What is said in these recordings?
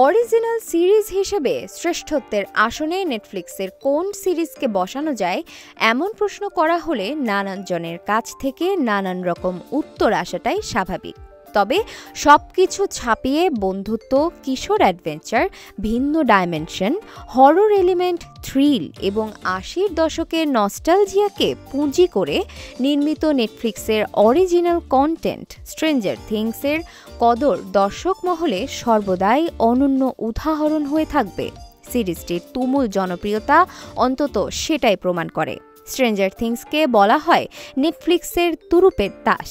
Original series হিসেবে শ্রেষ্ঠত্বের আসনে নেটফ্লিক্সের কোন সিরিজকে বসানো যায় এমন প্রশ্ন করা হলে নানান জনের কাছ থেকে নানান রকম উত্তর আসাটাই স্বাভাবিক। তবে সবকিছু ছাপিয়ে বন্ধুত্ব, কিশোর অ্যাডভেঞ্চার, ভিন্ন ডাইমেনশন, হরর এলিমেন্ট, থ্রিল এবং ৮০-র দশকের নস্টালজিয়াকে পুঁজি করে নির্মিত নেটফ্লিক্সের অরিজিনাল কন্টেন্ট স্ট্রেঞ্জার থিংসের কদর দর্শক মহলে সর্বদাই অনন্য উদাহরণ হয়ে থাকবে। সিরিজটির তুমুল জনপ্রিয়তা অন্তত সেটাই প্রমাণ করে। স্ট্রেঞ্জার থিংসকে বলা হয় নেটফ্লিক্সের তুরুপের তাস।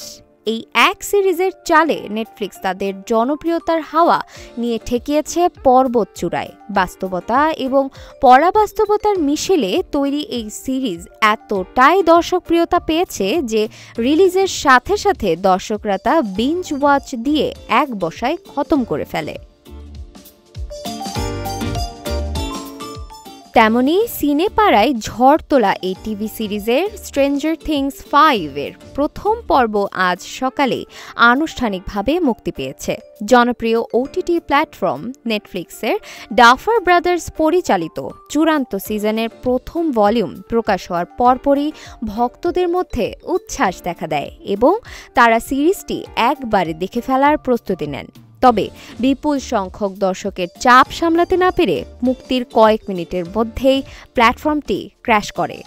এই এক সিরিজের চালে নেটফ্লিক্স তাদের জনপ্রিয়তার হাওয়া নিয়ে ঠেকিয়েছে পর্বত চূড়ায়। বাস্তবতা এবং পরাবাস্তবতার মিশেলে তৈরি এই সিরিজ এতটাই দর্শকপ্রিয়তা পেয়েছে যে রিলিজের সাথে সাথে দর্শকরা তা বিঞ্জ ওয়াচ দিয়ে এক বসায় খতম করে ফেলে। তেমনি সিনেপাড়ায় ঝড় তোলা এই টিভি সিরিজের স্ট্রেঞ্জার থিংস 5-এর প্রথম পর্ব আজ সকালে আনুষ্ঠানিকভাবে মুক্তি পেয়েছে। জনপ্রিয় ওটিটি প্ল্যাটফর্ম নেটফ্লিক্সের ডাফার ব্রাদার্স পরিচালিত চূড়ান্ত সিজনের প্রথম ভলিউম প্রকাশ হওয়ার পরপরই ভক্তদের মধ্যে উচ্ছ্বাস দেখা দেয় এবং তারা সিরিজটি একবারে দেখে ফেলার প্রস্তুতি নেন। তবে বিপুল সংখ্যক দর্শকের চাপ সামলাতে না পেরে মুক্তির কয়েক মিনিটের মধ্যেই প্ল্যাটফর্মটি ক্র্যাশ করে।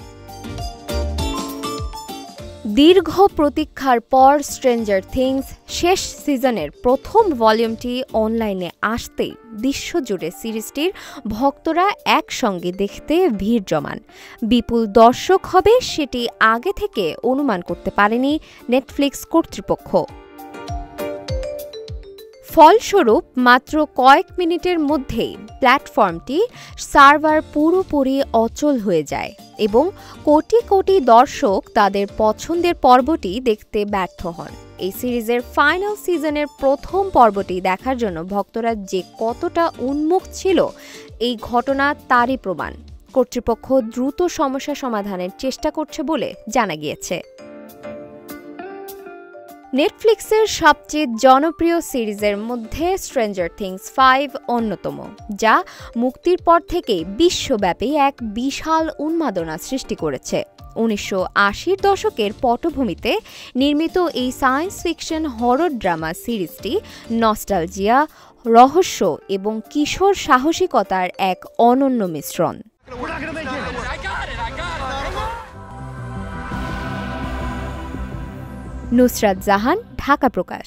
দীর্ঘ প্রতীক্ষার পর স্ট্রেঞ্জার থিংস শেষ সিজনের প্রথম ভলিউমটি অনলাইনে আসতেই বিশ্বজুড়ে সিরিজটির ভক্তরা একসঙ্গে দেখতে ভিড় জমান। বিপুল দর্শক হবে সেটি আগে থেকে অনুমান করতে পারেনি নেটফ্লিক্স কর্তৃপক্ষ। ফলস্বরূপ মাত্র কয়েক মিনিটের মধ্যেই প্ল্যাটফর্মটি সার্ভার পুরোপুরি অচল হয়ে যায় এবং কোটি কোটি দর্শক তাদের পছন্দের পর্বটি দেখতে ব্যর্থ হন। এই সিরিজের ফাইনাল সিজনের প্রথম পর্বটি দেখার জন্য ভক্তরা যে কতটা উন্মুখ ছিল এই ঘটনা তারই প্রমাণ। কর্তৃপক্ষ দ্রুত সমস্যা সমাধানের চেষ্টা করছে বলে জানা গিয়েছে। নেটফ্লিক্সের সবচেয়ে জনপ্রিয় সিরিজের মধ্যে স্ট্রেঞ্জার থিংস 5 অন্যতম, যা মুক্তির পর থেকেই বিশ্বব্যাপী এক বিশাল উন্মাদনা সৃষ্টি করেছে। ১৯৮০-র দশকের পটভূমিতে নির্মিত এই সায়েন্স ফিকশন হরর ড্রামা সিরিজটি নস্টালজিয়া, রহস্য এবং কিশোর সাহসিকতার এক অনন্য মিশ্রণ। নুসরাত জাহান, ঢাকা প্রকাশ।